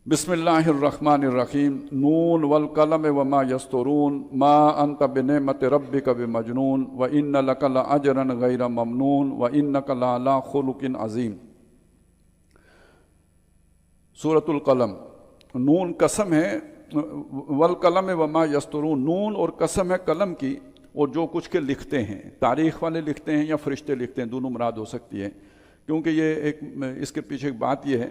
بسم اللہ الرحمن الرحیم نون والقلم وما یسطرون ما انت بنعمت ربک بمجنون وان لک لاجرا غیر ممنون وانک لعلی خلق عظیم۔ سورۃ القلم، نون قسم ہے، والقلم وما یسطرون، نون اور قسم ہے قلم کی اور جو کچھ کے لکھتے ہیں، تاریخ والے لکھتے ہیں یا فرشتے لکھتے ہیں، دونوں مراد ہو سکتی ہے، کیونکہ یہ اس کے پیچھے ایک بات یہ ہے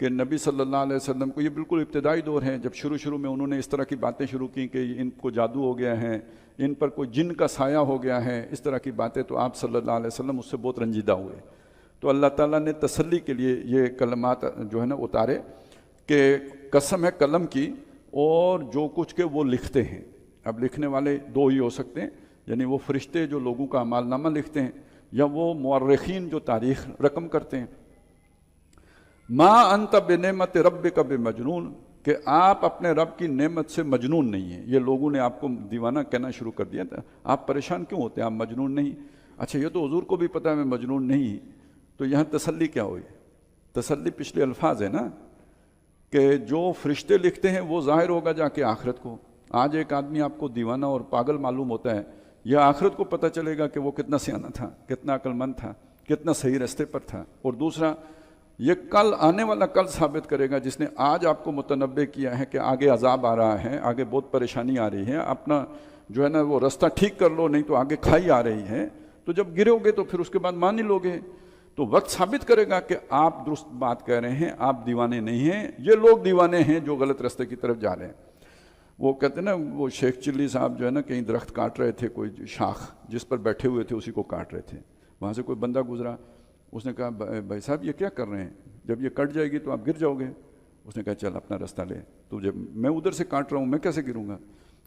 کہ نبی صلی اللہ علیہ وسلم کو یہ بالکل ابتدائی دور ہے جب شروع میں انہوں نے اس طرح کی باتیں شروع کی کہ ان کو جادو ہو گیا ہے، ان پر کوئی جن کا سایہ ہو گیا ہے، اس طرح کی باتیں، تو آپ صلی اللہ علیہ وسلم اس سے بہت رنجیدہ ہوئے۔ تو اللہ تعالیٰ نے تسلی کے لیے یہ کلمات جو ہے نا اتارے کہ قسم ہے قلم کی اور جو کچھ کے وہ لکھتے ہیں۔ اب لکھنے والے دو ہی ہو سکتے ہیں، یعنی وہ فرشتے جو لوگوں کا اعمال نامہ لکھتے ہیں یا وہ مورخین جو تاریخ رقم کرتے ہیں۔ ما انت بنعمت ربک بمجنون، کہ آپ اپنے رب کی نعمت سے مجنون نہیں ہیں۔ یہ لوگوں نے آپ کو دیوانہ کہنا شروع کر دیا تھا، آپ پریشان کیوں ہوتے ہیں، آپ مجنون نہیں؟ اچھا یہ تو حضور کو بھی پتہ ہے میں مجنون نہیں، تو یہاں تسلی کیا ہوئی؟ تسلی پچھلے الفاظ ہے نا کہ جو فرشتے لکھتے ہیں وہ ظاہر ہوگا جا کے آخرت کو۔ آج ایک آدمی آپ کو دیوانہ اور پاگل معلوم ہوتا ہے، یہ آخرت کو پتہ چلے گا کہ وہ کتنا سیانہ تھا، کتنا عقل مند تھا، کتنا صحیح راستے پر تھا۔ اور دوسرا، یہ کل آنے والا کل ثابت کرے گا جس نے آج آپ کو متنبع کیا ہے کہ آگے عذاب آ رہا ہے، آگے بہت پریشانی آ رہی ہے، اپنا جو ہے نا وہ رستہ ٹھیک کر لو نہیں تو آگے کھائی آ رہی ہے۔ تو جب گرو گے تو پھر اس کے بعد مان ہی لوگے، تو وقت ثابت کرے گا کہ آپ درست بات کہہ رہے ہیں، آپ دیوانے نہیں ہیں، یہ لوگ دیوانے ہیں جو غلط راستے کی طرف جا رہے ہیں۔ وہ کہتے ہیں نا، وہ شیخ چلی صاحب جو ہے نا کہیں درخت کاٹ رہے تھے، کوئی شاخ جس پر بیٹھے ہوئے تھے اسی کو کاٹ رہے تھے، وہاں سے کوئی بندہ گزرا، اس نے کہا بھائی صاحب یہ کیا کر رہے ہیں، جب یہ کٹ جائے گی تو آپ گر جاؤ گے۔ اس نے کہا چل اپنا راستہ لے، تو جب میں ادھر سے کاٹ رہا ہوں میں کیسے گروں گا؟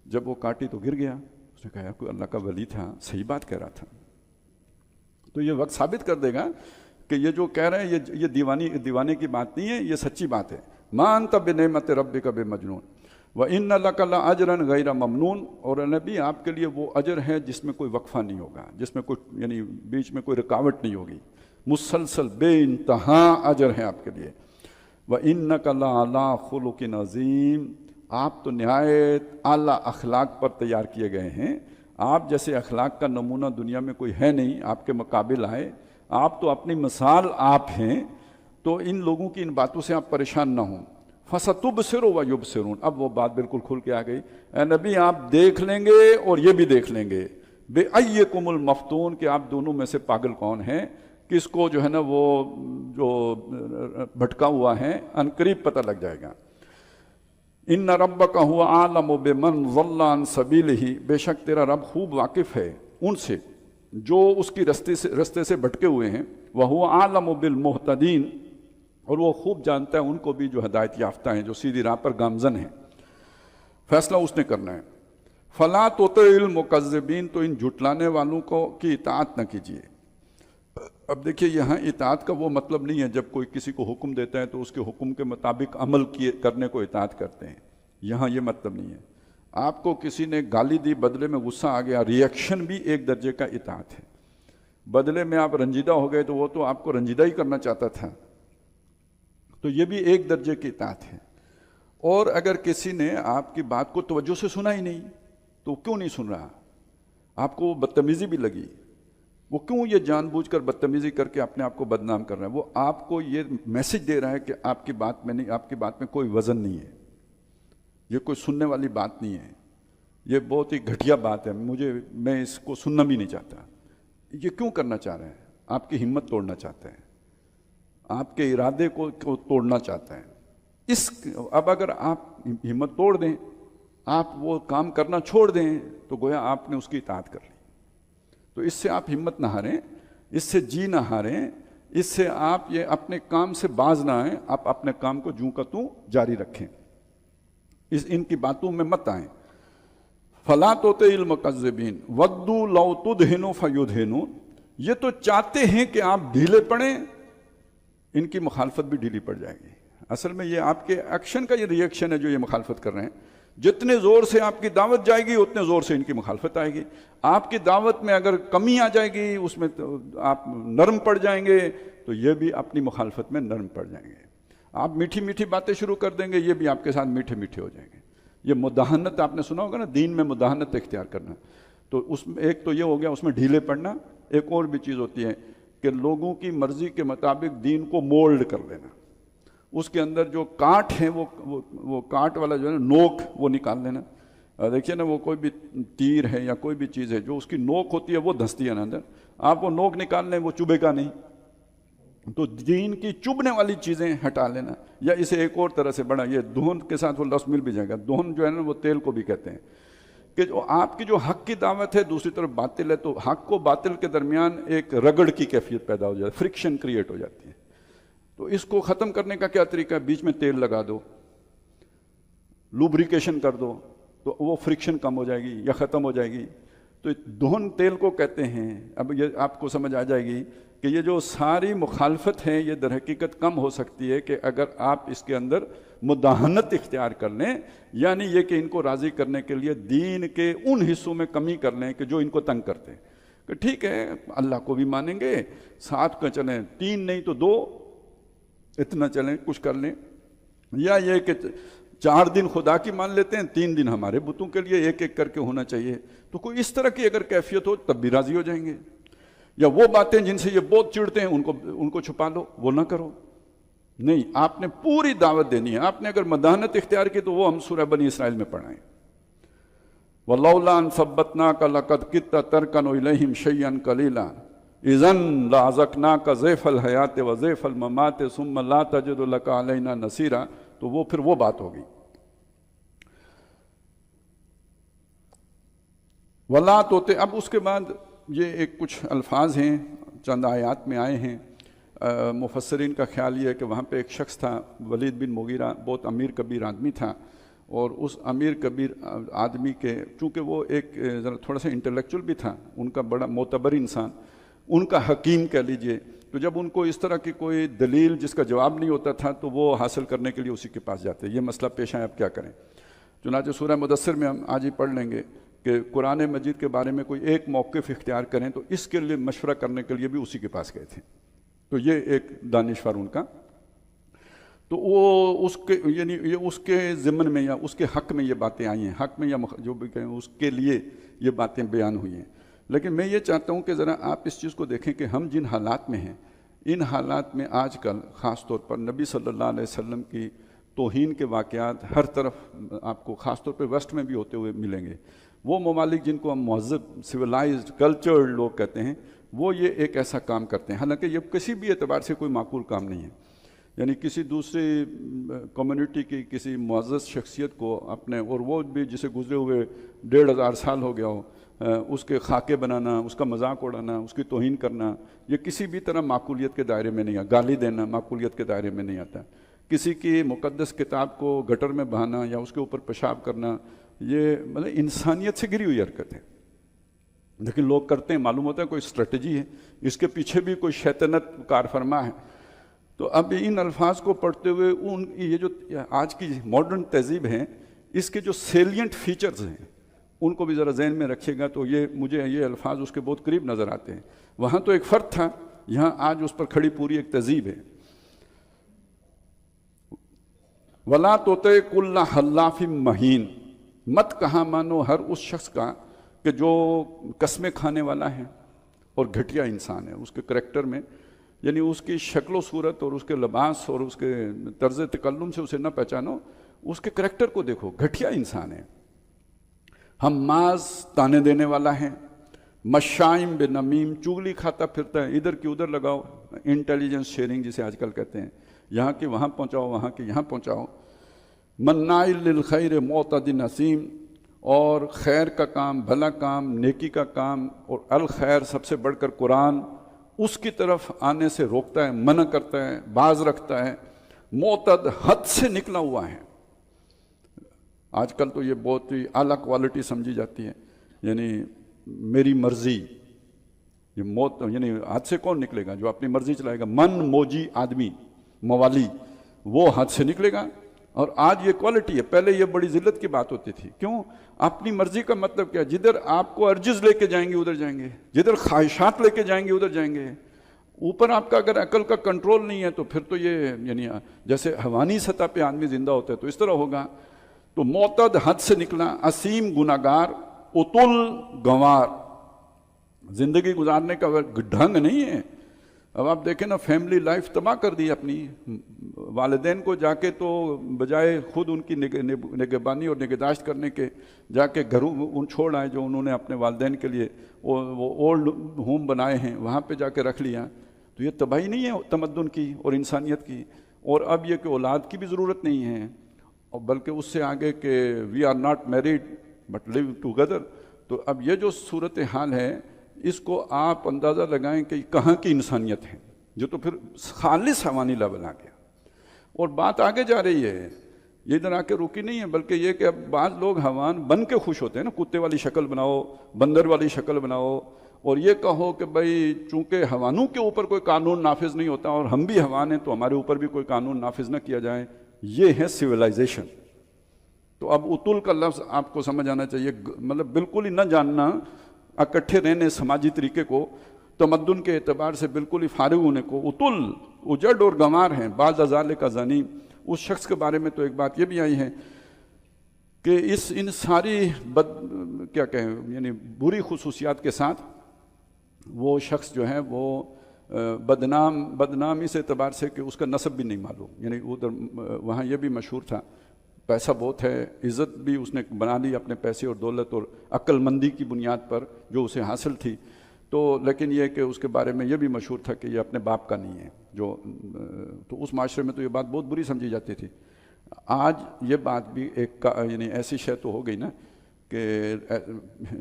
جب وہ کاٹی تو گر گیا۔ اس نے کہا یار کوئی اللہ کا ولی تھا، صحیح بات کہہ رہا تھا۔ تو یہ وقت ثابت کر دے گا کہ یہ جو کہہ رہے ہیں یہ دیوانے کی بات نہیں ہے، یہ سچی بات ہے۔ ما انت بنعمت ربک بمجنون وان لک لاجرا غیر ممنون، اور نبی آپ کے لیے وہ اجر ہے جس میں کوئی وقفہ نہیں ہوگا، جس میں کوئی یعنی بیچ میں کوئی رکاوٹ نہیں ہوگی، مسلسل بے انتہا اجر ہے آپ کے لیے۔ وَإِنَّكَ لَعَلَىٰ خُلُقٍ عَظِيمٍ، آپ تو نہایت اعلیٰ اخلاق پر تیار کیے گئے ہیں۔ آپ جیسے اخلاق کا نمونہ دنیا میں کوئی ہے نہیں، آپ کے مقابل آئے، آپ تو اپنی مثال آپ ہیں، تو ان لوگوں کی ان باتوں سے آپ پریشان نہ ہوں۔ فَسَتُبْصِرُ وَيُبْصِرُونَ، اب وہ بات بالکل کھل کے آ گئی، اے نبی آپ دیکھ لیں گے اور یہ بھی دیکھ لیں گے، بِأَيِّكُمُ الْمَفْتُونَ، کہ آپ دونوں میں سے پاگل کون ہیں، کس کو جو ہے نا وہ جو بھٹکا ہوا ہے، ان قریب پتہ لگ جائے گا۔ ان ربک هو اعلم بمن ضل عن سبیلہ، بے شک تیرا رب خوب واقف ہے ان سے جو اس کی رستے سے بھٹکے ہوئے ہیں، وہو اعلم بالمہتدین، اور وہ خوب جانتا ہے ان کو بھی جو ہدایت یافتہ ہیں، جو سیدھی راہ پر گامزن ہیں۔ فیصلہ اس نے کرنا ہے۔ فلا تطع المکذبین، تو ان جھٹلانے والوں کی اطاعت نہ کیجیے۔ اب دیکھیے یہاں اطاعت کا وہ مطلب نہیں ہے جب کوئی کسی کو حکم دیتا ہے تو اس کے حکم کے مطابق عمل کرنے کو اطاعت کرتے ہیں، یہاں یہ مطلب نہیں ہے۔ آپ کو کسی نے گالی دی، بدلے میں غصہ آ گیا، ریئیکشن بھی ایک درجے کا اطاعت ہے۔ بدلے میں آپ رنجیدہ ہو گئے تو وہ تو آپ کو رنجیدہ ہی کرنا چاہتا تھا، تو یہ بھی ایک درجے کی اطاعت ہے۔ اور اگر کسی نے آپ کی بات کو توجہ سے سنا ہی نہیں تو کیوں نہیں سن رہا، آپ کو وہ بدتمیزی بھی لگی، وہ کیوں یہ جان بوجھ کر بدتمیزی کر کے اپنے آپ کو بدنام کر رہا ہے؟ وہ آپ کو یہ میسج دے رہا ہے کہ آپ کی بات میں نہیں، آپ کی بات میں کوئی وزن نہیں ہے، یہ کوئی سننے والی بات نہیں ہے، یہ بہت ہی گھٹیا بات ہے، میں اس کو سننا بھی نہیں چاہتا۔ یہ کیوں کرنا چاہ رہے ہیں؟ آپ کی ہمت توڑنا چاہتا ہے، آپ کے ارادے کو توڑنا چاہتا ہے۔ اب اگر آپ ہمت توڑ دیں، آپ وہ کام کرنا چھوڑ دیں تو گویا آپ نے اس کی اطاعت کر لی۔ تو اس سے آپ ہمت نہ ہاریں، اس سے جی نہ ہاریں، اس سے آپ یہ اپنے کام سے باز نہ آئیں، آپ اپنے کام کو جوں کا توں جاری رکھیں، ان کی باتوں میں مت آئیں۔ فَلَا تُطِعِ الْمُكَذِّبِينَ وَدُّوا لَوْ تُدْهِنُ فَيُدْهِنُونَ، یہ تو چاہتے ہیں کہ آپ ڈھیلے پڑیں، ان کی مخالفت بھی ڈھیلی پڑ جائے گی۔ اصل میں یہ آپ کے ایکشن کا یہ ریئیکشن ہے جو یہ مخالفت کر رہے ہیں۔ جتنے زور سے آپ کی دعوت جائے گی اتنے زور سے ان کی مخالفت آئے گی۔ آپ کی دعوت میں اگر کمی آ جائے گی، اس میں آپ نرم پڑ جائیں گے، تو یہ بھی اپنی مخالفت میں نرم پڑ جائیں گے۔ آپ میٹھی میٹھی باتیں شروع کر دیں گے، یہ بھی آپ کے ساتھ میٹھے میٹھے ہو جائیں گے۔ یہ مداحنت آپ نے سنا ہوگا نا، دین میں مداحنت اختیار کرنا، تو اس میں ایک تو یہ ہو گیا، اس میں ڈھیلے پڑنا۔ ایک اور بھی چیز ہوتی ہے کہ لوگوں کی مرضی کے مطابق دین کو مولڈ کر لینا، اس کے اندر جو کاٹ ہے وہ کاٹ والا جو ہے نا، نوک وہ نکال لینا۔ دیکھیے نا، وہ کوئی بھی تیر ہے یا کوئی بھی چیز ہے جو اس کی نوک ہوتی ہے وہ دھنستی ہے نا اندر، آپ وہ نوک نکال لیں وہ چبھے گا نہیں۔ تو دین کی چبھنے والی چیزیں ہٹا لینا، یا اسے ایک اور طرح سے بڑھا، یہ دہن کے ساتھ وہ لفظ مل بھی جائے گا، دہن جو ہے نا وہ تیل کو بھی کہتے ہیں، کہ جو آپ کی جو حق کی دعوت ہے، دوسری طرف باطل ہے، تو حق و باطل کے درمیان ایک رگڑ کی کیفیت پیدا ہو جاتی ہے، فرکشن کریٹ ہو جاتی ہے۔ تو اس کو ختم کرنے کا کیا طریقہ ہے؟ بیچ میں تیل لگا دو، لوبریکیشن کر دو، تو وہ فرکشن کم ہو جائے گی یا ختم ہو جائے گی۔ تو دہن تیل کو کہتے ہیں۔ اب یہ آپ کو سمجھ آ جائے گی کہ یہ جو ساری مخالفت ہے یہ در حقیقت کم ہو سکتی ہے کہ اگر آپ اس کے اندر مداحنت اختیار کر لیں، یعنی یہ کہ ان کو راضی کرنے کے لیے دین کے ان حصوں میں کمی کر لیں کہ جو ان کو تنگ کرتے ہیں، کہ ٹھیک ہے اللہ کو بھی مانیں گے، ساتھ کا چلیں، 3 نہیں تو 2 اتنا چلیں، کچھ کر لیں، یا یہ کہ 4 دن خدا کی مان لیتے ہیں، 3 دن ہمارے بتوں کے لیے ایک ایک کر کے ہونا چاہیے۔ تو کوئی اس طرح کی اگر کیفیت ہو تب بھی راضی ہو جائیں گے۔ یا وہ باتیں جن سے یہ بہت چڑھتے ہیں ان کو چھپا لو، وہ نہ کرو۔ نہیں، آپ نے پوری دعوت دینی ہے۔ آپ نے اگر مداحنت اختیار کی تو وہ ہم سورہ بنی اسرائیل میں پڑھائیں، وَلَوْلَا أَن ثَبَّتْنَاكَ لَقَدْ كِدتَّ تَرْكَنُ إِلَيْهِمْ شَيْئًا قَلِيلًا إِذًا لَأَذَقْنَاكَ ضِعْفَ الْحَيَاةِ وَضِعْفَ الْمَمَاتِ ثُمَّ لَا تَجِدُ لَكَ عَلَيْنَا نَصِيرًا۔ تو وہ پھر وہ بات ہوگی۔ وَلَا توتے، اب اس کے بعد یہ ایک کچھ الفاظ ہیں چند آیات میں آئے ہیں۔ مفسرین کا خیال یہ ہے کہ وہاں پہ ایک شخص تھا، ولید بن مغیرہ، بہت امیر کبیر آدمی تھا، اور اس امیر کبیر آدمی کے چونکہ وہ ایک ذرا تھوڑا سا انٹلیکچوئل بھی تھا، ان کا بڑا معتبر انسان، ان کا حکیم کہہ لیجئے، تو جب ان کو اس طرح کی کوئی دلیل جس کا جواب نہیں ہوتا تھا تو وہ حاصل کرنے کے لیے اسی کے پاس جاتے، یہ مسئلہ پیش آئے اب کیا کریں۔ چنانچہ سورہ مدثر میں ہم آج ہی پڑھ لیں گے کہ قرآن مجید کے بارے میں کوئی ایک موقف اختیار کریں تو اس کے لیے مشورہ کرنے کے لیے بھی اسی کے پاس گئے تھے۔ تو یہ ایک دانشور ان کا، تو وہ اس کے یعنی یہ اس کے ضمن میں یا اس کے حق میں یہ باتیں آئی ہیں، حق میں یا جو بھی کہیں اس کے لیے یہ باتیں بیان ہوئی ہیں۔ لیکن میں یہ چاہتا ہوں کہ ذرا آپ اس چیز کو دیکھیں کہ ہم جن حالات میں ہیں، ان حالات میں آج کل خاص طور پر نبی صلی اللہ علیہ وسلم کی توہین کے واقعات ہر طرف آپ کو خاص طور پہ ویسٹ میں بھی ہوتے ہوئے ملیں گے۔ وہ ممالک جن کو ہم مہذب، سویلائزڈ، کلچرڈ لوگ کہتے ہیں، وہ یہ ایک ایسا کام کرتے ہیں، حالانکہ یہ کسی بھی اعتبار سے کوئی معقول کام نہیں ہے۔ یعنی کسی دوسری کمیونٹی کی کسی معزز شخصیت کو اپنے، اور وہ بھی جسے گزرے ہوئے 1500 سال ہو گیا ہو، اس کے خاکے بنانا، اس کا مذاق اڑانا، اس کی توہین کرنا، یہ کسی بھی طرح معقولیت کے دائرے میں نہیں آتا۔ گالی دینا معقولیت کے دائرے میں نہیں آتا۔ کسی کی مقدس کتاب کو گٹر میں بہانا یا اس کے اوپر پیشاب کرنا، یہ مطلب انسانیت سے گری ہوئی حرکت ہے، لیکن لوگ کرتے ہیں، معلوم ہوتا ہے کوئی اسٹریٹجی ہے، اس کے پیچھے بھی کوئی شیطنت کار فرما ہے۔ تو اب ان الفاظ کو پڑھتے ہوئے یہ جو آج کی ماڈرن تہذیب ہے، اس کے جو سیلینٹ فیچرز ہیں ان کو بھی ذرا ذہن میں رکھیے گا، تو مجھے یہ الفاظ اس کے بہت قریب نظر آتے ہیں۔ وہاں تو ایک فرد تھا، یہاں آج اس پر کھڑی پوری ایک تہذیب ہے۔ وَلَا تُطِعْ كُلَّ حَلَّافٍ مَّهِينٍ، مت کہاں مانو ہر اس شخص کا کہ جو قسمیں کھانے والا ہے اور گھٹیا انسان ہے، اس کے کریکٹر میں، یعنی اس کی شکل و صورت اور اس کے لباس اور اس کے طرز تکلم سے اسے نہ پہچانو، اس کے کریکٹر کو دیکھو، گھٹیا انسان ہے۔ حماز، تانے دینے والا ہے، مشائم بنمیم، چگلی کھاتا پھرتا ہے، ادھر کی ادھر لگاؤ، انٹیلیجنس شیئرنگ جسے آج کل کہتے ہیں، یہاں کی وہاں پہنچاؤ، وہاں کی یہاں پہنچاؤ۔ مناع للخیر معتد نسیم، اور خیر کا کام، بھلا کام، نیکی کا کام، اور الخیر سب سے بڑھ کر قرآن، اس کی طرف آنے سے روکتا ہے، منع کرتا ہے، باز رکھتا ہے۔ معتد، حد سے نکلا ہوا ہے۔ آج کل تو یہ بہت ہی اعلیٰ کوالٹی سمجھی جاتی ہے، یعنی میری مرضی، یہ موت، یعنی حد سے کون نکلے گا؟ جو اپنی مرضی چلائے گا، من موجی آدمی، موالی، وہ حد سے نکلے گا۔ اور آج یہ کوالٹی ہے، پہلے یہ بڑی ذلت کی بات ہوتی تھی۔ کیوں؟ اپنی مرضی کا مطلب کیا؟ جدھر آپ کو ارجز لے کے جائیں گے ادھر جائیں گے، جدھر خواہشات لے کے جائیں گے ادھر جائیں گے، اوپر آپ کا اگر عقل کا کنٹرول نہیں ہے تو پھر تو یہ یعنی جیسے حیوانی سطح پہ آدمی زندہ ہوتا ہے تو اس طرح ہوگا. تو معتد حد سے نکلا، اسیم گناہگار، اتل گنوار. زندگی گزارنے کا ڈھنگ نہیں ہے. اب آپ دیکھیں نا، فیملی لائف تباہ کر دی اپنی. والدین کو جا کے تو بجائے خود ان کی نگہبانی اور نگہداشت کرنے کے، جا کے گھروں ان چھوڑ آئے جو انہوں نے اپنے والدین کے لیے وہ اولڈ ہوم بنائے ہیں، وہاں پہ جا کے رکھ لیا. تو یہ تباہی نہیں ہے تمدن کی اور انسانیت کی. اور اب یہ کہ اولاد کی بھی ضرورت نہیں ہے، اور بلکہ اس سے آگے کہ we are not married but live together. تو اب یہ جو صورتحال ہے، اس کو آپ اندازہ لگائیں کہ کہاں کی انسانیت ہے، جو تو پھر خالص حیوانی لیول آ گیا. اور بات آگے جا رہی ہے، یہ ادھر آ کے رکی نہیں ہے، بلکہ یہ کہ اب بعض لوگ حیوان بن کے خوش ہوتے ہیں نا. کتے والی شکل بناؤ، بندر والی شکل بناؤ، اور یہ کہو کہ بھائی چونکہ حیوانوں کے اوپر کوئی قانون نافذ نہیں ہوتا اور ہم بھی حیوان ہیں تو ہمارے اوپر بھی کوئی قانون نافذ نہ کیا جائے. یہ ہے سویلائزیشن. تو اب اتل کا لفظ آپ کو سمجھ آنا چاہیے، مطلب بالکل ہی نہ جاننا، اکٹھے رہنے سماجی طریقے کو، تمدن کے اعتبار سے بالکل ہی فارغ ہونے کو. اتل اجڑ اور گنوار ہیں. بعد ازالے کا زنی، اس شخص کے بارے میں تو ایک بات یہ بھی آئی ہے کہ ان ساری کیا کہیں یعنی بری خصوصیات کے ساتھ وہ شخص جو ہے وہ بدنام اس اعتبار سے کہ اس کا نسب بھی نہیں معلوم. یعنی ادھر وہاں یہ بھی مشہور تھا، پیسہ بہت ہے، عزت بھی اس نے بنا لی اپنے پیسے اور دولت اور عقل مندی کی بنیاد پر جو اسے حاصل تھی. تو لیکن یہ کہ اس کے بارے میں یہ بھی مشہور تھا کہ یہ اپنے باپ کا نہیں ہے. تو اس معاشرے میں تو یہ بات بہت بری سمجھی جاتی تھی. آج یہ بات بھی ایک یعنی ایسی شے تو ہو گئی نا کہ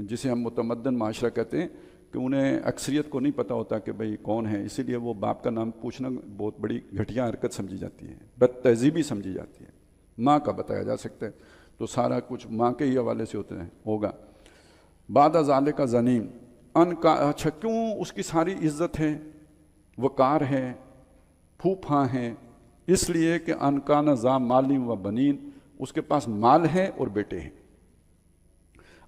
جسے ہم متمدن معاشرہ کہتے ہیں کہ انہیں اکثریت کو نہیں پتہ ہوتا کہ بھئی کون ہے، اسی لیے وہ باپ کا نام پوچھنا بہت بڑی گھٹیا حرکت سمجھی جاتی ہے، بد تہذیبی سمجھی جاتی ہے. ماں کا بتایا جا سکتا ہے تو سارا کچھ ماں کے ہی حوالے سے ہوگا. بعد ازالے کا زنیم، ان کا اچھا کیوں اس کی ساری عزت ہے، وقار ہے، پھوپھاں ہیں؟ اس لیے کہ ان کا نظا مالی و بنین، اس کے پاس مال ہے اور بیٹے ہیں.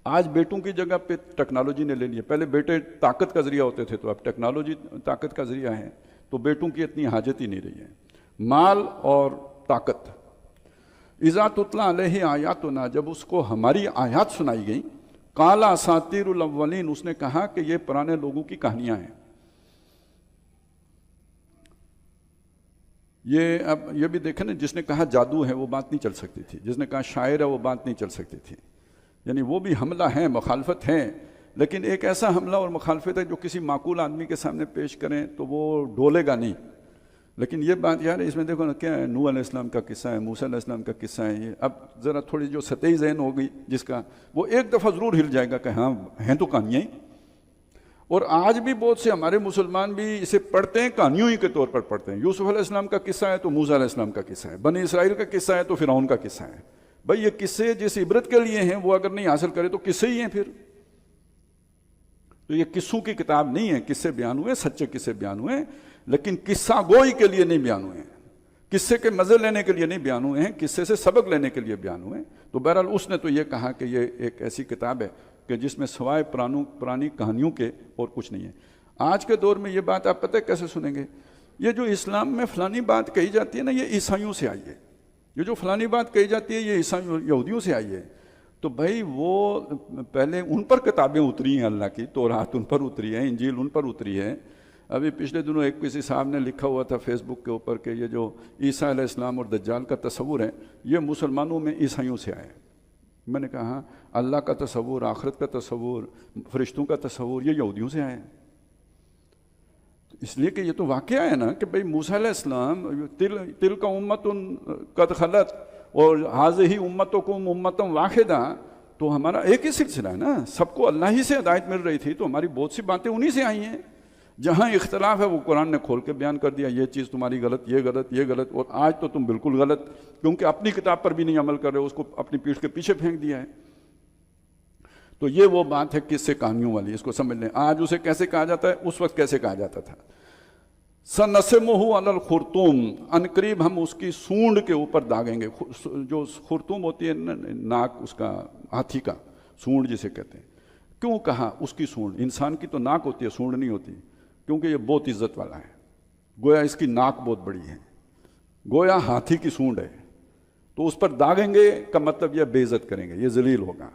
آج بیٹوں کی جگہ پہ ٹیکنالوجی نے لے لیا. پہلے بیٹے طاقت کا ذریعہ ہوتے تھے، تو اب ٹیکنالوجی طاقت کا ذریعہ ہے، تو بیٹوں کی اتنی حاجت ہی نہیں رہی ہے. مال اور طاقت. اذا تتلی علیہ آیاتنا، جب اس کو ہماری آیات سنائی گئی، قال اساطیر الاولین، اس نے کہا کہ یہ پرانے لوگوں کی کہانیاں ہیں. اب یہ بھی دیکھیں نا، جس نے کہا جادو ہے وہ بات نہیں چل سکتی تھی، جس نے کہا شاعر ہے وہ بات نہیں چل سکتی تھی. یعنی وہ بھی حملہ ہے، مخالفت ہے، لیکن ایک ایسا حملہ اور مخالفت ہے جو کسی معقول آدمی کے سامنے پیش کریں تو وہ ڈولے گا نہیں. لیکن یہ بات یار اس میں دیکھو نا کیا ہے، نوح علیہ السلام کا قصہ ہے، موسیٰ علیہ السلام کا قصہ ہے. یہ اب ذرا تھوڑی جو سطحی ذہن ہوگی جس کا، وہ ایک دفعہ ضرور ہل جائے گا کہ ہاں ہیں تو کہانیاں ہی. اور آج بھی بہت سے ہمارے مسلمان بھی اسے پڑھتے ہیں، کہانیوں ہی کے طور پر پڑھتے ہیں. یوسف علیہ السلام کا قصہ ہے تو موسیٰ علیہ السلام کا قصہ ہے، بنی اسرائیل کا قصہ ہے تو فرعون کا قصہ ہے. بھئی یہ قصے جس عبرت کے لیے ہیں وہ اگر نہیں حاصل کرے تو قصے ہی ہیں پھر. تو یہ قصوں کی کتاب نہیں ہے. قصے بیان ہوئے، سچے قصے بیان ہوئے، لیکن قصہ گوئی کے لیے نہیں بیان ہوئے ہیں، قصے کے مزے لینے کے لیے نہیں بیان ہوئے ہیں، قصے سے سبق لینے کے لیے بیان ہوئے ہیں. تو بہرحال اس نے تو یہ کہا کہ یہ ایک ایسی کتاب ہے کہ جس میں سوائے پرانی کہانیوں کے اور کچھ نہیں ہے. آج کے دور میں یہ بات آپ پتہ کیسے سنیں گے؟ یہ جو اسلام میں فلانی بات کہی جاتی ہے نا، یہ عیسائیوں سے آئی ہے. یہ جو فلانی بات کہی جاتی ہے یہ یہودیوں سے آئی ہے. تو بھائی وہ پہلے ان پر کتابیں اتری ہیں، اللہ کی تورات ان پر اتری ہے، انجیل ان پر اتری ہے. ابھی پچھلے دنوں ایک کسی صاحب نے لکھا ہوا تھا فیس بک کے اوپر کہ یہ جو عیسیٰ علیہ السلام اور دجال کا تصور ہے یہ مسلمانوں میں عیسائیوں سے آیا ہے. میں نے کہا ہاں، اللہ کا تصور، آخرت کا تصور، فرشتوں کا تصور یہ یہودیوں سے آیا ہے. اس لیے کہ یہ تو واقعہ ہے نا کہ بھئی موسیٰ علیہ السلام تل کا امت قد خلت اور حاذہ امتکم امۃ واحدہ، تو ہمارا ایک ہی سلسلہ ہے نا، سب کو اللہ ہی سے ہدایت مل رہی تھی، تو ہماری بہت سی باتیں انہی سے آئی ہیں. جہاں اختلاف ہے وہ قرآن نے کھول کے بیان کر دیا، یہ چیز تمہاری غلط، یہ غلط، یہ غلط. اور آج تو تم بالکل غلط، کیونکہ اپنی کتاب پر بھی نہیں عمل کر رہے، اس کو اپنی پیٹھ کے پیچھے پھینک دیا ہے. تو یہ وہ بات ہے قصے کہانیوں والی، اس کو سمجھ لیں. آج اسے کیسے کہا جاتا ہے، اس وقت کیسے کہا جاتا تھا. سنسمہ علی الخرطوم، ان قریب ہم اس کی سونڈ کے اوپر داغیں گے. جو خرطوم ہوتی ہے ناک، اس کا ہاتھی کا سونڈ جسے کہتے ہیں. کیوں کہا اس کی سونڈ؟ انسان کی تو ناک ہوتی ہے، سونڈ نہیں ہوتی، کیونکہ یہ بہت عزت والا ہے. گویا اس کی ناک بہت بڑی ہے، گویا ہاتھی کی سونڈ ہے، تو اس پر داغیں گے کا مطلب یہ بے عزت کریں گے، یہ ذلیل ہوگا۔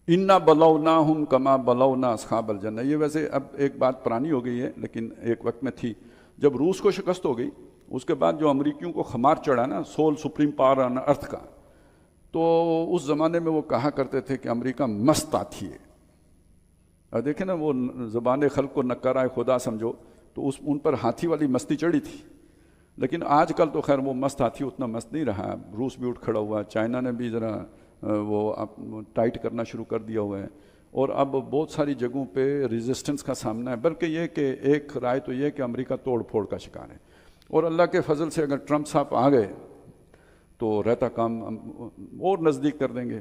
انا بلوناہم کما بلونا اصحاب الجنہ، یہ ویسے اب ایک بات پرانی ہو گئی ہے لیکن ایک وقت میں تھی، جب روس کو شکست ہو گئی اس کے بعد جو امریکیوں کو خمار چڑھا نا سول سپریم پاور آن ارتھ کا، تو اس زمانے میں وہ کہا کرتے تھے کہ امریکہ مست ہاتھی ہے۔ اور دیکھیں نا وہ زبان خلق کو نکرائے خدا سمجھو، تو ان پر ہاتھی والی مستی چڑھی تھی، لیکن آج کل تو خیر وہ مست ہاتھی اتنا مست نہیں رہا، روس بھی اٹھ کھڑا ہوا، چائنا نے بھی ذرا وہ ٹائٹ کرنا شروع کر دیا ہوا ہے، اور اب بہت ساری جگہوں پہ ریزسٹنس کا سامنا ہے، بلکہ یہ کہ ایک رائے تو یہ کہ امریکہ توڑ پھوڑ کا شکار ہے، اور اللہ کے فضل سے اگر ٹرمپ صاحب آ گئے تو رہتا کام اور نزدیک کر دیں گے۔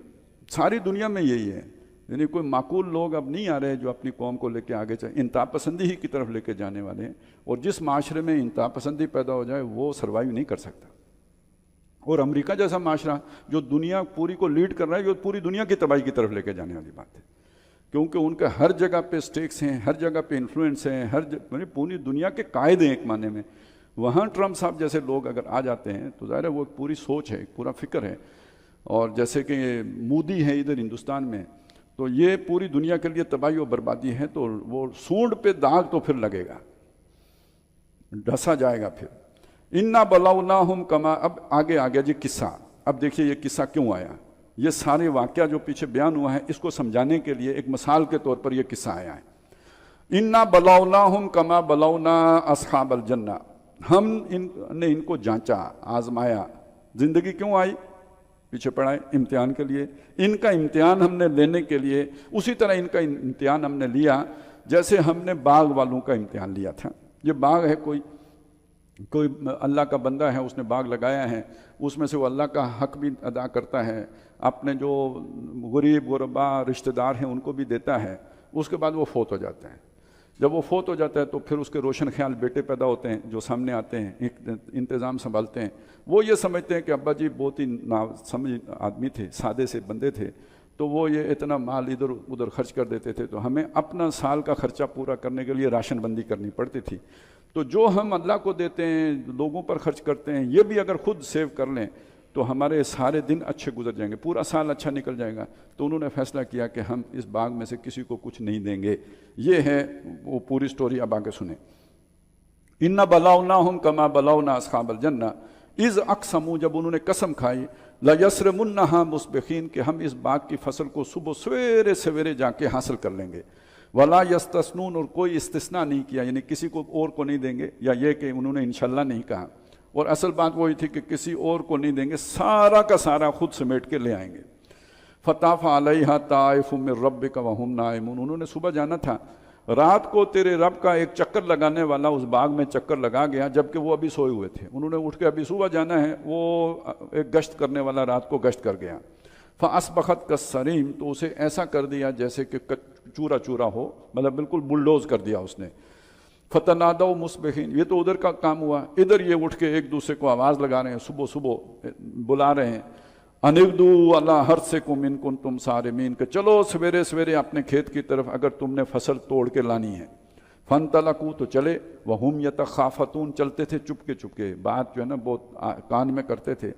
ساری دنیا میں یہی ہے، یعنی کوئی معقول لوگ اب نہیں آ رہے جو اپنی قوم کو لے کے آگے چاہے، انتہا پسندی ہی کی طرف لے کے جانے والے ہیں، اور جس معاشرے میں انتہا پسندی پیدا ہو جائے وہ سروائیو نہیں کر سکتا۔ اور امریکہ جیسا معاشرہ جو دنیا پوری کو لیڈ کر رہا ہے، یہ پوری دنیا کی تباہی کی طرف لے کے جانے والی بات ہے، کیونکہ ان کا ہر جگہ پہ سٹیکس ہیں، ہر جگہ پہ انفلوئنس ہیں، یعنی پوری دنیا کے قائد ہیں ایک معنی میں۔ وہاں ٹرمپ صاحب جیسے لوگ اگر آ جاتے ہیں تو ظاہر ہے وہ ایک پوری سوچ ہے، ایک پورا فکر ہے، اور جیسے کہ مودی ہے ادھر ہندوستان میں، تو یہ پوری دنیا کے لیے تباہی و بربادی ہے، تو وہ سونڈ پہ داغ تو پھر لگے گا، ڈھسا جائے گا پھر۔ انا بلوناہم کما، اب آگے آ گیا جی قصہ، اب دیکھیے یہ قصہ کیوں آیا، یہ سارے واقعہ جو پیچھے بیان ہوا ہے اس کو سمجھانے کے لیے ایک مثال کے طور پر یہ قصہ آیا ہے۔ انا بلوناہم کما بلونا اصحاب الجنہ، ہم نے ان کو جانچا، آزمایا۔ زندگی کیوں آئی؟ پیچھے پڑھائے امتحان کے لیے، ان کا امتحان ہم نے لینے کے لیے، اسی طرح ان کا امتحان ہم نے لیا جیسے ہم نے باغ والوں کا امتحان لیا تھا۔ یہ باغ ہے، کوئی اللہ کا بندہ ہے، اس نے باغ لگایا ہے، اس میں سے وہ اللہ کا حق بھی ادا کرتا ہے، اپنے جو غریب غربا رشتہ دار ہیں ان کو بھی دیتا ہے، اس کے بعد وہ فوت ہو جاتا ہے۔ جب وہ فوت ہو جاتا ہے تو پھر اس کے روشن خیال بیٹے پیدا ہوتے ہیں جو سامنے آتے ہیں، ایک انتظام سنبھالتے ہیں۔ وہ یہ سمجھتے ہیں کہ ابا جی بہت ہی سمجھ آدمی تھے، سادے سے بندے تھے، تو وہ یہ اتنا مال ادھر ادھر خرچ کر دیتے تھے، تو ہمیں اپنا سال کا خرچہ پورا کرنے کے لیے راشن بندی کرنی پڑتی تھی۔ تو جو ہم اللہ کو دیتے ہیں، لوگوں پر خرچ کرتے ہیں، یہ بھی اگر خود سیو کر لیں تو ہمارے سارے دن اچھے گزر جائیں گے، پورا سال اچھا نکل جائے گا۔ تو انہوں نے فیصلہ کیا کہ ہم اس باغ میں سے کسی کو کچھ نہیں دیں گے۔ یہ ہے وہ پوری سٹوری، اب آگے سنیں۔ اِنَّا بَلَوْنَاهُمْ كَمَا بَلَوْنَا أَصْحَابَ الْجَنَّةِ اِذْ أَقْسَمُوا، جب انہوں نے قسم کھائی، لَيَسْرِمُنَّهَا مُصْبِحِينَ کہ ہم اس باغ کی فصل کو صبح سویرے سویرے جا کے حاصل کر لیں گے۔ وَلَا يَسْتَثْنُونَ، اور کوئی استثناء نہیں کیا، یعنی کسی کو اور کو نہیں دیں گے، یا یہ کہ انہوں نے انشاءاللہ نہیں کہا، اور اصل بات وہی تھی کہ کسی اور کو نہیں دیں گے، سارا کا سارا خود سمیٹ کے لے آئیں گے۔ فَطَافَ عَلَيْهَا طَائِفٌ مِّن رَّبِّكَ وَهُمْ نَائِمُونَ، انہوں نے صبح جانا تھا، رات کو تیرے رب کا ایک چکر لگانے والا اس باغ میں چکر لگا گیا جبکہ وہ ابھی سوئے ہوئے تھے۔ انہوں نے اٹھ کے ابھی صبح جانا ہے، وہ ایک گشت کرنے والا رات کو گشت کر گیا۔ فَأَصْبَحَتْ كَالصَّرِيمِ، تو اسے ایسا کر دیا جیسے کہ چورا چورا ہو، مطلب بالکل بلڈوز کر دیا اس نے۔ فَتَنَادَوْا مُصْبِحِينَ، یہ تو ادھر کا کام ہوا، ادھر یہ اٹھ کے ایک دوسرے کو آواز لگا رہے ہیں، صبح صبح بلا رہے ہیں، اَنِغْدُوا عَلَىٰ حَرْثِكُمْ إِن كُنتُمْ صَارِمِينَ، کہ چلو سویرے سویرے اپنے کھیت کی طرف اگر تم نے فصل توڑ کے لانی ہے۔ فَانْطَلَقُوا، تو چلے، وَهُمْ يَتَخَافَتُونَ، چلتے تھے چپکے چپکے، بات جو ہے نا بہت کان میں کرتے تھے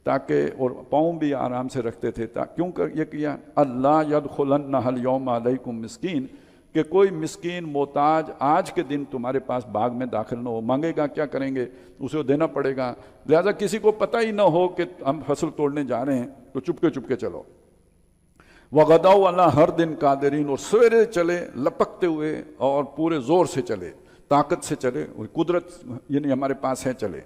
تاکہ، اور پاؤں بھی آرام سے رکھتے تھے، کیوں یہ کیا؟ اللہ يَدْخُلَنَّهَا الْيَوْمَ عَلَيْكُمْ مِسْكِينٌ، کہ کوئی مسکین محتاج آج کے دن تمہارے پاس باغ میں داخل نہ ہو، مانگے گا کیا کریں گے، اسے دینا پڑے گا، لہذا کسی کو پتہ ہی نہ ہو کہ ہم فصل توڑنے جا رہے ہیں، تو چپکے چپکے چلو۔ وَغَدَوْا عَلَىٰ حَرْدٍ قَادِرِينَ، اور سویرے چلے لپکتے ہوئے اور پورے زور سے چلے، طاقت سے چلے، اور قدرت یعنی ہمارے پاس ہے، چلے۔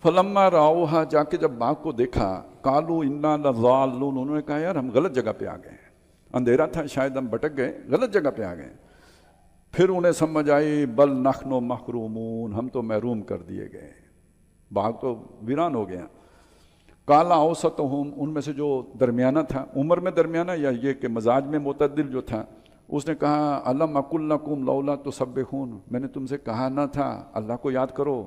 فَلَمَّا رَأَوْهَا، جا کے جب باغ کو دیکھا، قَالُوا إِنَّا لَضَالُّونَ، انہوں نے کہا یار ہم غلط جگہ پہ آ گئے ہیں، اندھیرا تھا، شاید ہم بھٹک گئے، غلط جگہ پہ آ گئے۔ پھر انہیں سمجھ آئی بل نحن محرومون، ہم تو محروم کر دیے گئے، باغ تو ویران ہو گیا۔ قال اوسطہم، ان میں سے جو درمیانہ تھا، عمر میں درمیانہ یا یہ کہ مزاج میں معتدل جو تھا، اس نے کہا الم اقل لکم لولا تسبحون، میں نے تم سے کہا نہ تھا اللہ کو یاد کرو،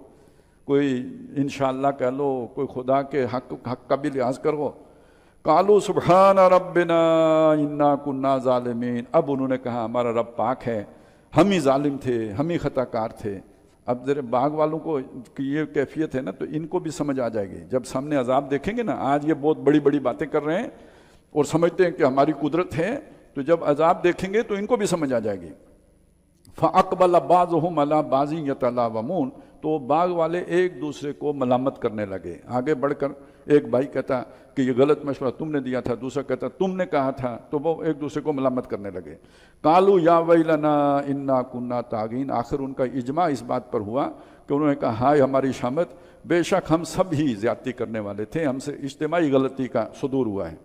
کوئی انشاءاللہ کہہ لو، کوئی خدا کے حق کا بھی لحاظ کرو۔ قالوا سبحان ربنا انا كنا ظالمین، اب انہوں نے کہا ہمارا رب پاک ہے، ہم ہی ظالم تھے، ہم ہی خطا کار تھے۔ اب ذرا باغ والوں کو یہ کیفیت ہے نا، تو ان کو بھی سمجھ آ جائے گی جب سامنے عذاب دیکھیں گے نا۔ آج یہ بہت بڑی بڑی باتیں کر رہے ہیں اور سمجھتے ہیں کہ ہماری قدرت ہے، تو جب عذاب دیکھیں گے تو ان کو بھی سمجھ آ جائے گی۔ فَأَقْبَلَ بَعْضُهُمْ عَلَىٰ بَعْضٍ يَتَلَاوَمُونَ، تو باغ والے ایک دوسرے کو ملامت کرنے لگے۔ آگے بڑھ کر ایک بھائی کہتا کہ یہ غلط مشورہ تم نے دیا تھا، دوسرا کہتا تم نے کہا تھا، تو وہ ایک دوسرے کو ملامت کرنے لگے۔ قَالُوا يَا وَيْلَنَا إِنَّا كُنَّا طَاغِينَ، آخر ان کا اجماع اس بات پر ہوا کہ انہوں نے کہا ہائے ہماری شامت، بے شک ہم سب ہی زیادتی کرنے والے تھے، ہم سے اجتماعی غلطی کا صدور ہوا ہے۔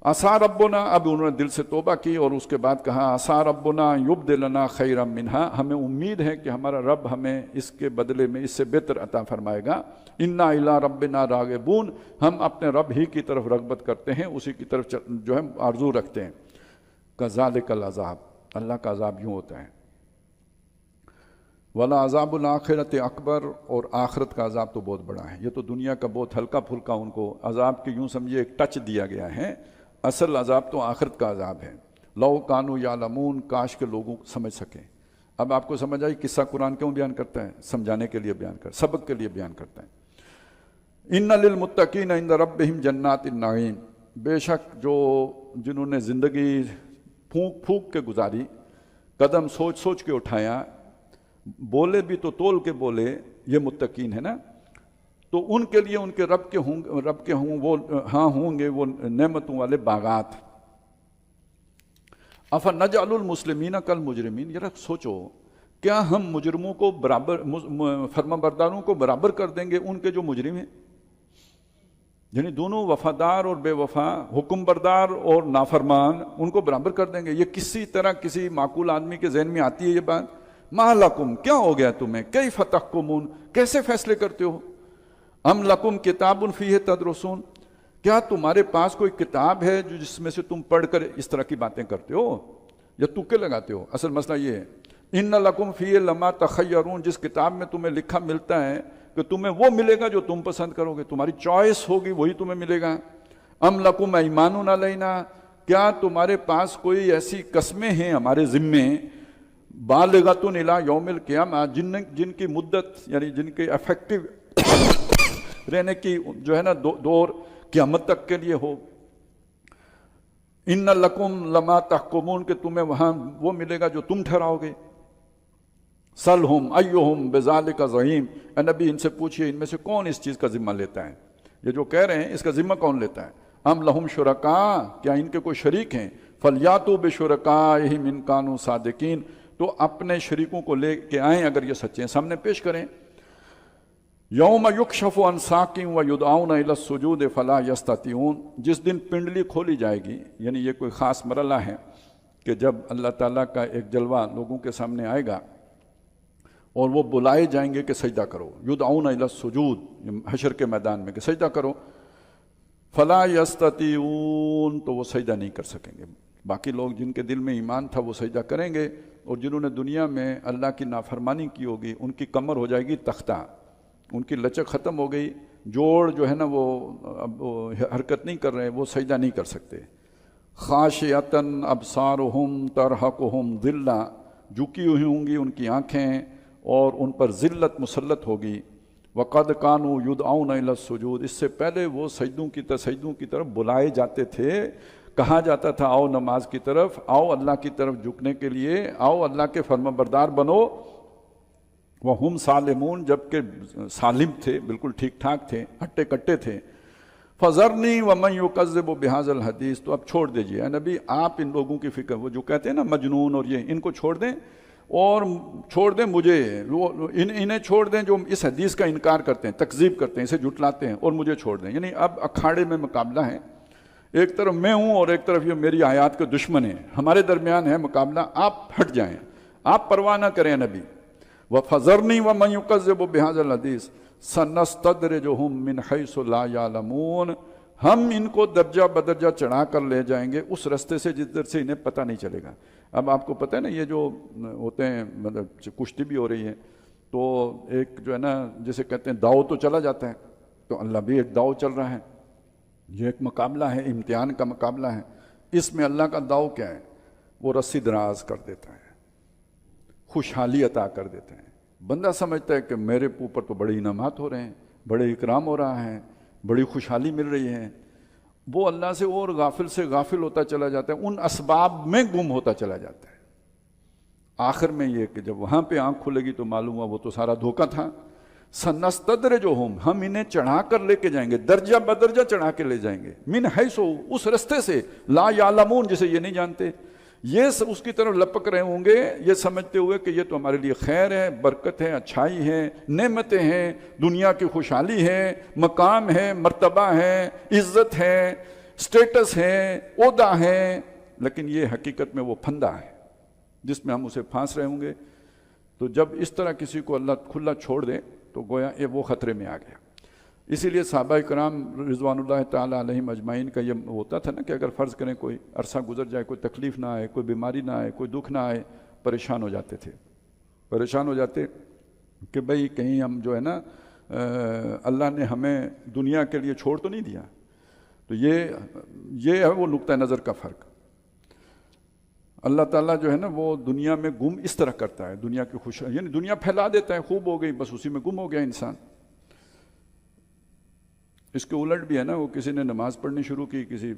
عسیٰ ربنا، اب انہوں نے دل سے توبہ کی اور اس کے بعد کہا عسیٰ ربنا یبدلنا خیرا منہا، ہمیں امید ہے کہ ہمارا رب ہمیں اس کے بدلے میں اس سے بہتر عطا فرمائے گا۔ انا الی ربنا راغبون، ہم اپنے رب ہی کی طرف رغبت کرتے ہیں، اسی کی طرف جو ہے آرزو رکھتے ہیں۔ کذالک العذاب، اللہ کا عذاب یوں ہوتا ہے۔ ولا عذاب الآخرت اکبر، اور آخرت کا عذاب تو بہت بڑا ہے۔ یہ تو دنیا کا بہت ہلکا پھلکا ان کو عذاب کی یوں سمجھے ایک ٹچ دیا گیا ہے، اصل عذاب تو آخرت کا عذاب ہے۔ لو کانوا یعلمون، کاش کے لوگوں سمجھ سکیں۔ اب آپ کو سمجھ آئی قصہ قرآن کیوں بیان کرتا ہے؟ سمجھانے کے لیے بیان کرتا ہے، سبق کے لیے بیان کرتا ہے۔ ان للمتقین عند ربہم جنات النعیم، بے شک جنہوں نے زندگی پھونک پھونک کے گزاری، قدم سوچ سوچ کے اٹھایا، بولے بھی تو تول کے بولے، یہ متقین ہے نا، تو ان کے لیے ان کے رب کے ہوں گے وہ نعمتوں والے باغات۔ افنجعل المسلمین کالمجرمین، ذرا سوچو کیا ہم مجرموں کو برابر، فرمانبرداروں کو برابر کر دیں گے ان کے جو مجرم ہیں؟ یعنی دونوں وفادار اور بے وفا، حکم بردار اور نافرمان، ان کو برابر کر دیں گے؟ یہ کسی طرح کسی معقول آدمی کے ذہن میں آتی ہے یہ بات؟ ما لکم، کیا ہو گیا تمہیں؟ کیف تحکمون، کیسے فیصلے کرتے ہو؟ ام لکم کتاب فیہ تدرسون، کیا تمہارے پاس کوئی کتاب ہے جس میں سے تم پڑھ کر اس طرح کی باتیں کرتے ہو یا تکے لگاتے ہو؟ اصل مسئلہ یہ ہے، ان لکم فیہ لما تخیرون، جس کتاب میں تمہیں لکھا ملتا ہے کہ تمہیں وہ ملے گا جو تم پسند کرو گے، تمہاری چوائس ہوگی وہی تمہیں ملے گا۔ ام لکم ایمان علینا، کیا تمہارے پاس کوئی ایسی قسمیں ہیں ہمارے ذمے، بالغۃ الی یوم القیامہ، جن کی مدت یعنی جن کے افیکٹو رہنے کی جو ہے نا دور قیامت تک کے لیے ہو۔ ان لکم لما تحکمون، کہ تمہیں وہاں وہ ملے گا جو تم ٹھہراؤ گے۔ سلہم ایہم بذالک زعیم، اے نبی ان سے پوچھئے ان میں سے کون اس چیز کا ذمہ لیتا ہے؟ یہ جو کہہ رہے ہیں اس کا ذمہ کون لیتا ہے؟ ام لہم شرکاء، کیا ان کے کوئی شریک ہیں؟ فلیاتوا بشرکائہم ان کانوا صادقین، تو اپنے شریکوں کو لے کے آئیں اگر یہ سچے ہیں، سامنے پیش کریں۔ یوم یکشف عن ساق ویدعون الی السجود فلا یستطیعون، جس دن پنڈلی کھولی جائے گی، یعنی یہ کوئی خاص مرحلہ ہے کہ جب اللہ تعالیٰ کا ایک جلوہ لوگوں کے سامنے آئے گا اور وہ بلائے جائیں گے کہ سجدہ کرو، یدعون الی السجود، حشر کے میدان میں کہ سجدہ کرو، فلا یستطیعون، تو وہ سجدہ نہیں کر سکیں گے۔ باقی لوگ جن کے دل میں ایمان تھا وہ سجدہ کریں گے، اور جنہوں نے دنیا میں اللہ کی نافرمانی کی ہوگی ان کی کمر ہو جائے گی تختہ، ان کی لچک ختم ہو گئی، جوڑ جو ہے نا وہ اب حرکت نہیں کر رہے، وہ سجدہ نہیں کر سکتے۔ خاشعۃ ابصارہم ترہقہم ذلہ، جھکی ہوئی ہوں گی ان کی آنکھیں اور ان پر ذلت مسلط ہوگی۔ وقد کانوا یدعون الی السجود، اس سے پہلے وہ سجدوں کی طرف بلائے جاتے تھے، کہا جاتا تھا آؤ نماز کی طرف، آؤ اللہ کی طرف جھکنے کے لیے، آؤ اللہ کے فرمانبردار بنو۔ وَهُمْ سالمون، جبکہ سالم تھے، بالکل ٹھیک ٹھاک تھے، ہٹے کٹے تھے۔ فَذَرْنِي وَمَنْ يُكَذِّبُ بِهَذَا الْحَدِيثِ، تو اب چھوڑ دیجئے اے نبی، آپ ان لوگوں کی فکر، وہ جو کہتے ہیں نا مجنون اور یہ، ان کو چھوڑ دیں اور چھوڑ دیں مجھے، انہیں چھوڑ دیں جو اس حدیث کا انکار کرتے ہیں، تکذیب کرتے ہیں، اسے جھٹلاتے ہیں، اور مجھے چھوڑ دیں۔ یعنی اب اکھاڑے میں مقابلہ ہے، ایک طرف میں ہوں اور ایک طرف یہ میری آیات کے دشمن ہیں، ہمارے درمیان ہے مقابلہ، آپ ہٹ جائیں، آپ پرواہ نہ کریں نبی۔ وَفَذَرْنِي وَمَنْ يُكَذِّبُ بِهَذَا الْحَدِيثِ سَنَسْتَدْرِجُهُمْ مِنْ حَيْثُ لَا يَعْلَمُونَ، ہم ان کو درجہ بدرجہ چڑھا کر لے جائیں گے اس رستے سے جس در سے انہیں پتہ نہیں چلے گا۔ اب آپ کو پتہ ہے نا یہ جو ہوتے ہیں مطلب کشتی بھی ہو رہی ہے، تو ایک جو ہے نا جسے کہتے ہیں داؤ تو چلا جاتا ہے، تو اللہ بھی ایک داؤ چل رہا ہے، یہ ایک مقابلہ ہے، امتحان کا مقابلہ ہے۔ اس میں اللہ کا داؤ کیا ہے؟ وہ رسی دراز کر دیتا ہے، خوشحالی عطا کر دیتے ہیں۔ بندہ سمجھتا ہے کہ میرے اوپر تو بڑے انعامات ہو رہے ہیں، بڑے اکرام ہو رہا ہے، بڑی خوشحالی مل رہی ہے، وہ اللہ سے اور غافل سے غافل ہوتا چلا جاتا ہے، ان اسباب میں گم ہوتا چلا جاتا ہے۔ آخر میں یہ کہ جب وہاں پہ آنکھ کھلے گی تو معلوم ہوا وہ تو سارا دھوکہ تھا۔ سنستدرجہم، ہم انہیں چڑھا کر لے کے جائیں گے، درجہ بدرجہ چڑھا کے لے جائیں گے، من حیث، اس رستے سے، لا یعلمون، جسے یہ نہیں جانتے، یہ سب اس کی طرف لپک رہے ہوں گے، یہ سمجھتے ہوئے کہ یہ تو ہمارے لیے خیر ہے، برکت ہے، اچھائی ہے، نعمتیں ہیں، دنیا کی خوشحالی ہے، مقام ہے، مرتبہ ہے، عزت ہے، سٹیٹس ہے، عہدہ ہے، لیکن یہ حقیقت میں وہ پھندا ہے جس میں ہم اسے پھانس رہے ہوں گے۔ تو جب اس طرح کسی کو اللہ کھلا چھوڑ دے تو گویا یہ وہ خطرے میں آ گیا۔ اسی لیے صحابہ کرام رضوان اللہ تعالیٰ علیہم اجمعین کا یہ ہوتا تھا نا کہ اگر فرض کریں کوئی عرصہ گزر جائے، کوئی تکلیف نہ آئے، کوئی بیماری نہ آئے، کوئی دکھ نہ آئے، پریشان ہو جاتے تھے، پریشان ہو جاتے کہ بھئی کہیں ہم جو ہے نا اللہ نے ہمیں دنیا کے لیے چھوڑ تو نہیں دیا۔ تو یہ ہے وہ نقطہ نظر کا فرق۔ اللہ تعالیٰ جو ہے نا وہ دنیا میں گم اس طرح کرتا ہے، دنیا کی خوش، یعنی دنیا پھیلا دیتا ہے، خوب ہو گئی، بس اسی میں گم ہو گیا انسان۔ اس کے الٹ بھی ہے نا، وہ کسی نے نماز پڑھنی شروع کی، کسی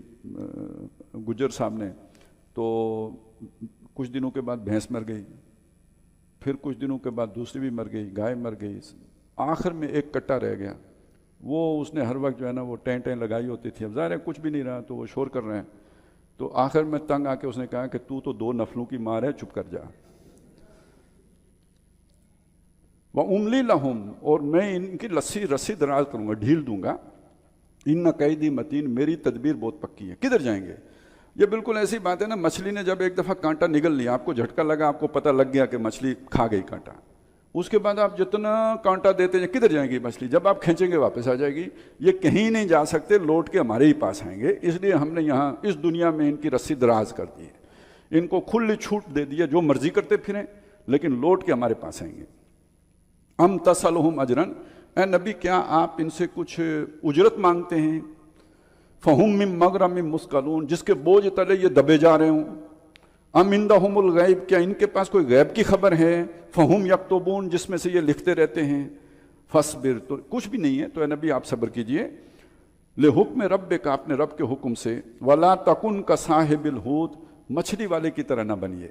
گجر صاحب نے، تو کچھ دنوں کے بعد بھینس مر گئی، پھر کچھ دنوں کے بعد دوسری بھی مر گئی، گائے مر گئی، آخر میں ایک کٹا رہ گیا۔ وہ اس نے ہر وقت جو ہے نا وہ ٹیں لگائی ہوتی تھی، اب ظاہر ہے کچھ بھی نہیں رہا تو وہ شور کر رہے ہیں، تو آخر میں تنگ آ کے اس نے کہا کہ تو 2 نفلوں کی مار ہے، چپ کر جا۔ وَأُمْلِي لَهُمْ، اور میں ان کی رسی دراز کروں گا، ڈھیل دوں گا، ان قیدی متین، میری تدبیر بہت پکی ہے۔ کدھر جائیں گے؟ یہ بالکل ایسی بات ہے نا، مچھلی نے جب ایک دفعہ کانٹا نگل لیا، آپ کو جھٹکا لگا، آپ کو پتہ لگ گیا کہ مچھلی کھا گئی کانٹا، اس کے بعد آپ جتنا کانٹا دیتے ہیں، کدھر جائیں گے مچھلی؟ جب آپ کھینچیں گے واپس آ جائے گی، یہ کہیں نہیں جا سکتے، لوٹ کے ہمارے ہی پاس آئیں گے۔ اس لیے ہم نے یہاں اس دنیا میں ان کی رسی دراز کر دی ہے، ان کو کھلی چھوٹ دے دی ہے، جو مرضی کرتے پھریں، لیکن لوٹ کے ہمارے پاس آئیں گے۔ ام تسألہم اجرن، اے نبی کیا آپ ان سے کچھ اجرت مانگتے ہیں؟ فہم من مغرم مثقلون، جس کے بوجھ تلے یہ دبے جا رہے ہوں۔ ام عندہم الغیب، کیا ان کے پاس کوئی غیب کی خبر ہے؟ فہم یکتبون، جس میں سے یہ لکھتے رہتے ہیں۔ فاصبر، تو کچھ بھی نہیں ہے، تو اے نبی آپ صبر کیجئے، لحکم ربک، اپنے رب کے حکم سے، ولا تکن کصاحب الحوت، مچھلی والے کی طرح نہ بنیے۔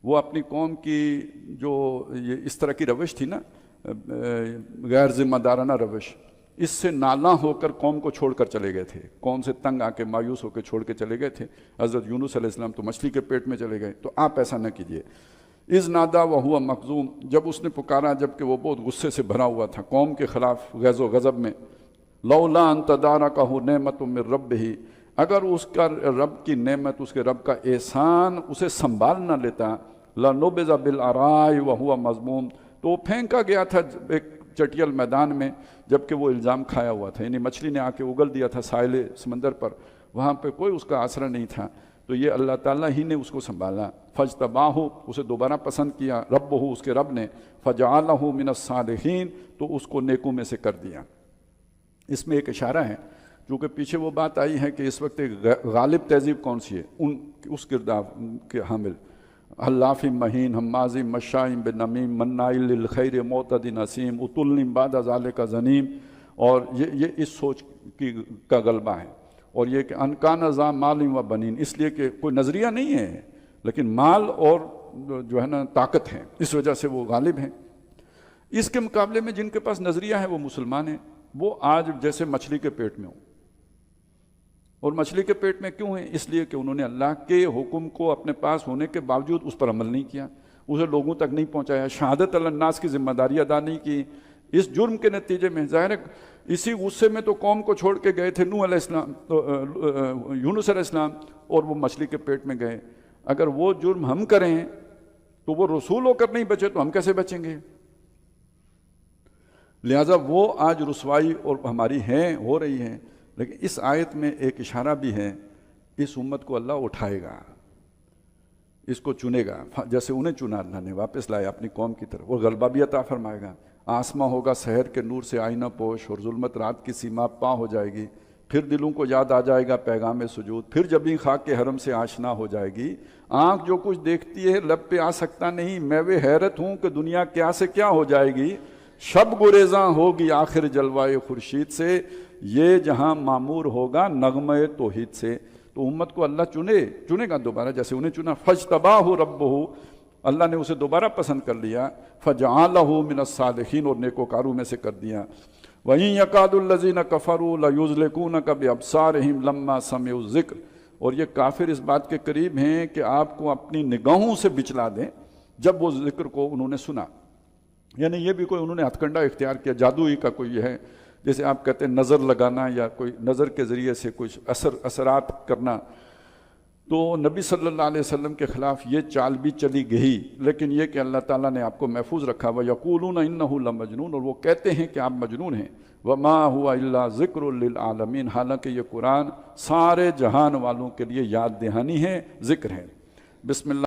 وہ اپنی قوم کی جو یہ اس طرح کی روش تھی نا، غیر ذمہ دارانہ روش، اس سے نالاں ہو کر قوم کو چھوڑ کر چلے گئے تھے، قوم سے تنگ آ کے مایوس ہو کے چھوڑ کے چلے گئے تھے۔ حضرت یونس علیہ السلام تو مچھلی کے پیٹ میں چلے گئے، تو آپ ایسا نہ کیجیے۔ اذ نادا وہو مکظوم، جب اس نے پکارا جب کہ وہ بہت غصے سے بھرا ہوا تھا، قوم کے خلاف غیظ و غضب میں، لولا ان تدارکہ نعمت من ربہ، اگر اس کا رب کی نعمت، اس کے رب کا احسان اسے سنبھال نہ لیتا، لنبذ بالعراء وہو مذموم، تو وہ پھینکا گیا تھا ایک چٹیل میدان میں، جبکہ وہ الزام کھایا ہوا تھا، یعنی مچھلی نے آ کے اگل دیا تھا ساحل سمندر پر، وہاں پہ کوئی اس کا آسرا نہیں تھا، تو یہ اللہ تعالیٰ ہی نے اس کو سنبھالا۔ فاجتباہ، اسے دوبارہ پسند کیا، ربہ، اس کے رب نے، فجعلہ من الصالحین، تو اس کو نیکوں میں سے کر دیا۔ اس میں ایک اشارہ ہے، چونکہ پیچھے وہ بات آئی ہے کہ اس وقت ایک غالب تہذیب کون سی ہے، اس کردار کے حامل، حلاف مہین، حماز مشاء بنمیم، مناع للخیر معتد نسیم، عتل بعد ذلک زنیم، اور یہ اس سوچ کا غلبہ ہے، اور یہ کہ ان کان ذا مال و بنین، اس لیے کہ کوئی نظریہ نہیں ہے لیکن مال اور جو ہے نا طاقت ہے، اس وجہ سے وہ غالب ہیں۔ اس کے مقابلے میں جن کے پاس نظریہ ہے وہ مسلمان ہیں، وہ آج جیسے مچھلی کے پیٹ میں ہوں۔ اور مچھلی کے پیٹ میں کیوں ہیں؟ اس لیے کہ انہوں نے اللہ کے حکم کو اپنے پاس ہونے کے باوجود اس پر عمل نہیں کیا، اسے لوگوں تک نہیں پہنچایا، شہادت علی الناس کی ذمہ داری ادا نہیں کی۔ اس جرم کے نتیجے میں ظاہر ہے اسی غصے میں تو قوم کو چھوڑ کے گئے تھے نوح علیہ السلام، یونس علیہ السلام، اور وہ مچھلی کے پیٹ میں گئے۔ اگر وہ جرم ہم کریں تو وہ رسول ہو کر نہیں بچے تو ہم کیسے بچیں گے؟ لہٰذا وہ آج رسوائی اور ہماری ہو رہی ہے، لیکن اس آیت میں ایک اشارہ بھی ہے، اس امت کو اللہ اٹھائے گا، اس کو چنے گا، جیسے انہیں چنا اللہ نے، واپس لائے اپنی قوم کی طرف، اور غلبہ بھی عطا فرمائے گا۔ آسماں ہوگا سحر کے نور سے آئینہ پوش، اور ظلمت رات کی سیما پا ہو جائے گی، پھر دلوں کو یاد آ جائے گا پیغام سجود، پھر جبیں خاک کے حرم سے آشنا ہو جائے گی۔ آنکھ جو کچھ دیکھتی ہے لب پہ آ سکتا نہیں، میں وہ حیرت ہوں کہ دنیا کیا سے کیا ہو جائے گی۔ شب گریزاں ہوگی آخر جلوائے خورشید سے، یہ جہاں معمور ہوگا نغمہ توحید سے۔ تو امت کو اللہ چنے گا دوبارہ، جیسے انہیں چنا۔ فاجتباہ ربہ، اللہ نے اسے دوبارہ پسند کر لیا۔ فجعلہ من الصالحین، اور نیکوکاروں میں سے کر دیا۔ وَإِن يَكَادُ الَّذِينَ كَفَرُوا لَيُزْلِقُونَكَ بِأَبْصَارِهِمْ لَمَّا سَمِعُوا الذِّكْرَ، اور یہ کافر اس بات کے قریب ہیں کہ آپ کو اپنی نگاہوں سے بچلا دیں جب وہ ذکر کو انہوں نے سنا۔ یعنی یہ بھی کوئی انہوں نے ہتھ کنڈا اختیار کیا، جادوئی کا کوئی یہ ہے، جیسے آپ کہتے ہیں نظر لگانا یا کوئی نظر کے ذریعے سے کچھ اثرات کرنا۔ تو نبی صلی اللہ علیہ وسلم کے خلاف یہ چال بھی چلی گئی، لیکن یہ کہ اللہ تعالیٰ نے آپ کو محفوظ رکھا۔ وَيَقُولُونَ إِنَّهُ لَمَجْنُونَ، اور وہ کہتے ہیں کہ آپ مجنون ہیں۔ وَمَا هُوَ إِلَّا ذِكْرٌ لِّلْعَالَمِينَ، حالانکہ یہ قرآن سارے جہان والوں کے لیے یاد دہانی ہے، ذکر ہے۔ بسم اللہ